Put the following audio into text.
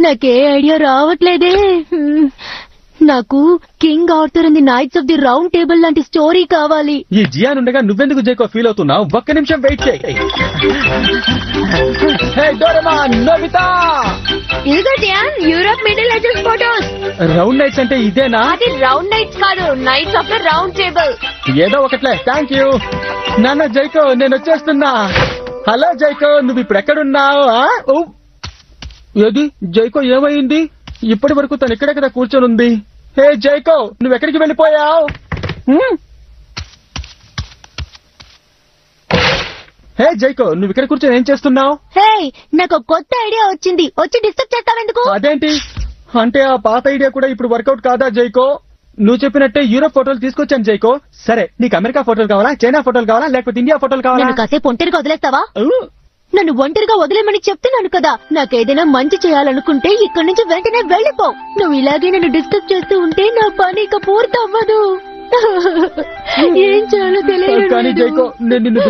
నాకే ఐడియా రావట్లేదే. నాకు king Arthur and the nights of the round table లాంటి story కావాలి. ఈ జియాన్ ఉండగా నువ్వెందుకు జైకో ఫీల్ అవుతున్నావు? ఒక్క నిమిషం వెయిట్ చేయి. హే డోరేమాన్, నోబితా, ఇదిగో Gian, Europe Middle Ages photos. Round knights అంటే ఇదేనా? అది రౌండ్ నైట్స్ కాదు, knights of the round table. ఏదో ఒకట్లే. థ్యాంక్ యూ నాన్న. జైకో, నేను వచ్చేస్తున్నా. హలో జైకో, నువ్వు ఇప్పుడు ఎక్కడున్నావు? ఏది జైకో, ఏమైంది? ఇప్పటి వరకు తను ఎక్కడెక్కడ కూర్చొని ఉంది. హే జైకో, నువ్వెక్కడికి వెళ్ళిపోయావు? హే జైకో, నువ్వు ఇక్కడ కూర్చొని ఏం చేస్తున్నావు? హే, నాకు కొత్త ఐడియా వచ్చింది. వచ్చి డిస్టర్బ్ చేస్తావెందుకు? అదేంటి అంటే ఆ పాత ఐడియా కూడా ఇప్పుడు వర్కౌట్ కాదా జైకో? నువ్వు చెప్పినట్టే యూరోప్ ఫోటోలు తీసుకొచ్చాను జైకో. సరే, నీకు అమెరికా ఫోటోలు కావాలా, చైనా ఫోటోలు కావాలా, లేకపోతే ఇండియా ఫోటోలు కావాలా? నన్ను కాసేపు ఒంటరిగా వదిలేస్తావా? నన్ను ఒంటరిగా వదిలేమని చెప్తున్నాను కదా. నాకేదైనా మంచి చేయాలనుకుంటే ఇక్కడి నుంచి వెంటనే వెళ్ళిపో. నువ్వు ఇలాగే నన్ను డిస్టర్బ్ చేస్తూ ఉంటే నా పని ఇక పూర్తి అవ్వదు. ఏం చేయాలో తెలియదు. కానీ జైకో, నేను నిన్ను